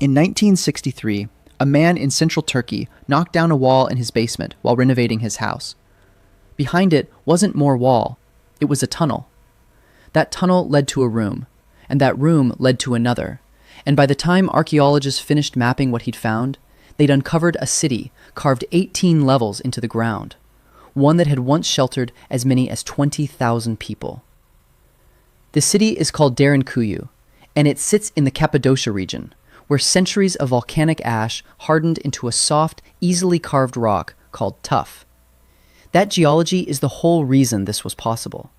In 1963, a man in central Turkey knocked down a wall in his basement while renovating his house. Behind it wasn't more wall, it was a tunnel. That tunnel led to a room, and that room led to another, and by the time archaeologists finished mapping what he'd found, they'd uncovered a city carved 18 levels into the ground, one that had once sheltered as many as 20,000 people. The city is called Derinkuyu, and it sits in the Cappadocia region, where centuries of volcanic ash hardened into a soft, easily carved rock called tuff. That geology is the whole reason this was possible.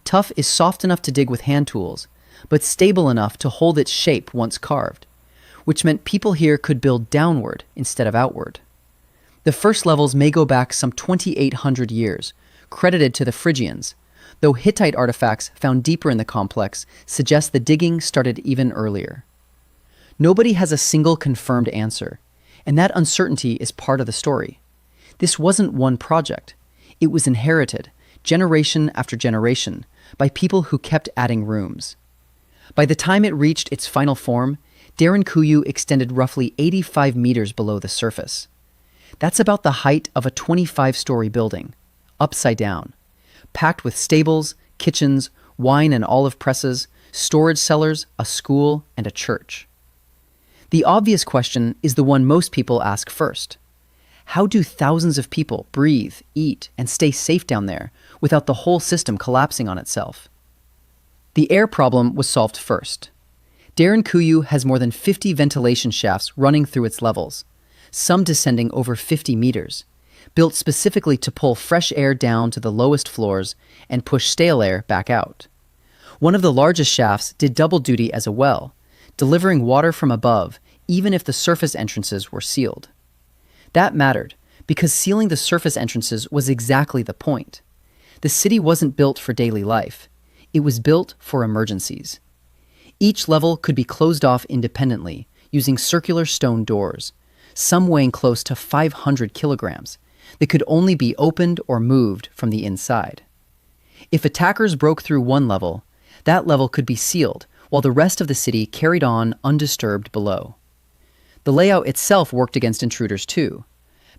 Tuff is soft enough to dig with hand tools, but stable enough to hold its shape once carved, which meant people here could build downward instead of outward. The first levels may go back some 2,800 years, credited to the Phrygians, though Hittite artifacts found deeper in the complex suggest the digging started even earlier. Nobody has a single confirmed answer, and that uncertainty is part of the story. This wasn't one project. It was inherited, generation after generation, by people who kept adding rooms. By the time it reached its final form, Derinkuyu extended roughly 85 meters below the surface. That's about the height of a 25-story building, upside down, packed with stables, kitchens, wine and olive presses, storage cellars, a school, and a church. The obvious question is the one most people ask first. How do thousands of people breathe, eat, and stay safe down there without the whole system collapsing on itself? The air problem was solved first. Derinkuyu has more than 50 ventilation shafts running through its levels, some descending over 50 meters, built specifically to pull fresh air down to the lowest floors and push stale air back out. One of the largest shafts did double duty as a well, delivering water from above even if the surface entrances were sealed. That mattered, because sealing the surface entrances was exactly the point. The city wasn't built for daily life. It was built for emergencies. Each level could be closed off independently, using circular stone doors, some weighing close to 500 kilograms, that could only be opened or moved from the inside. If attackers broke through one level, that level could be sealed, while the rest of the city carried on undisturbed below. The layout itself worked against intruders too.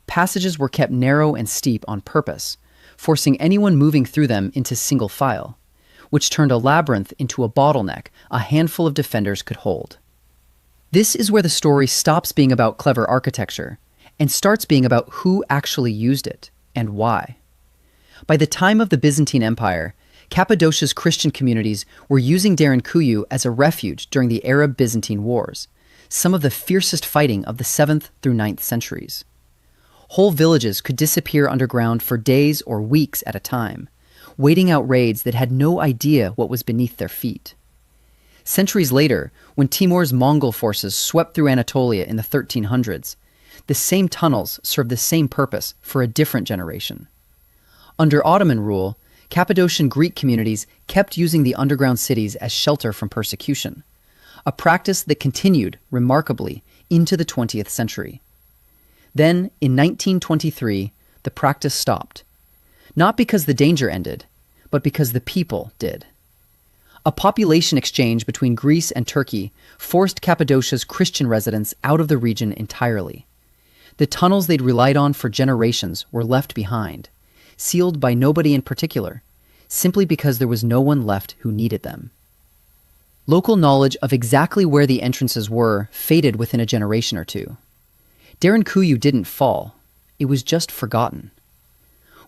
Passages were kept narrow and steep on purpose, forcing anyone moving through them into single file, which turned a labyrinth into a bottleneck a handful of defenders could hold. This is where the story stops being about clever architecture and starts being about who actually used it and why. By the time of the Byzantine Empire, Cappadocia's Christian communities were using Derinkuyu as a refuge during the Arab-Byzantine Wars, some of the fiercest fighting of the 7th through 9th centuries. Whole villages could disappear underground for days or weeks at a time, waiting out raids that had no idea what was beneath their feet. Centuries later, when Timur's Mongol forces swept through Anatolia in the 1300s, the same tunnels served the same purpose for a different generation. Under Ottoman rule, Cappadocian Greek communities kept using the underground cities as shelter from persecution, a practice that continued, remarkably, into the 20th century. Then, in 1923, the practice stopped. Not because the danger ended, but because the people did. A population exchange between Greece and Turkey forced Cappadocia's Christian residents out of the region entirely. The tunnels they'd relied on for generations were left behind, sealed by nobody in particular, simply because there was no one left who needed them. Local knowledge of exactly where the entrances were faded within a generation or two. Derinkuyu didn't fall. It was just forgotten.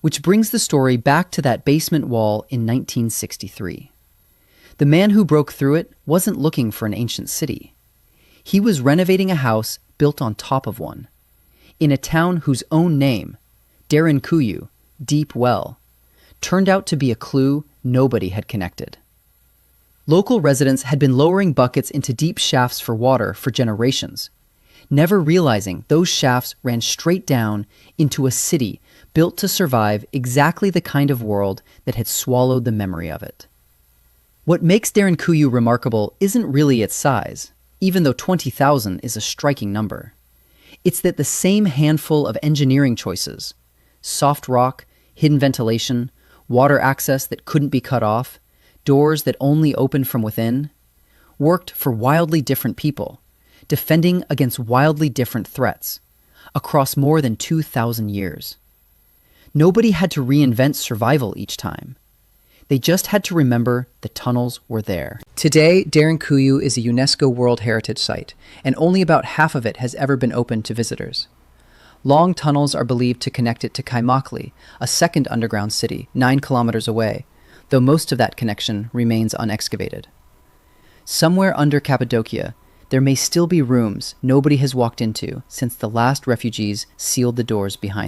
Which brings the story back to that basement wall in 1963. The man who broke through it wasn't looking for an ancient city. He was renovating a house built on top of one, in a town whose own name, Derinkuyu, Deep Well, turned out to be a clue nobody had connected. Local residents had been lowering buckets into deep shafts for water for generations, never realizing those shafts ran straight down into a city built to survive exactly the kind of world that had swallowed the memory of it. What makes Derinkuyu remarkable isn't really its size, even though 20,000 is a striking number. It's that the same handful of engineering choices, soft rock, hidden ventilation, water access that couldn't be cut off, doors that only opened from within, worked for wildly different people, defending against wildly different threats across more than 2,000 years. Nobody had to reinvent survival each time. They just had to remember the tunnels were there. Today, Derinkuyu is a UNESCO World Heritage Site, and only about half of it has ever been opened to visitors. Long tunnels are believed to connect it to Kaimakli, a second underground city 9 kilometers away, though most of that connection remains unexcavated. Somewhere under Cappadocia, there may still be rooms nobody has walked into since the last refugees sealed the doors behind them.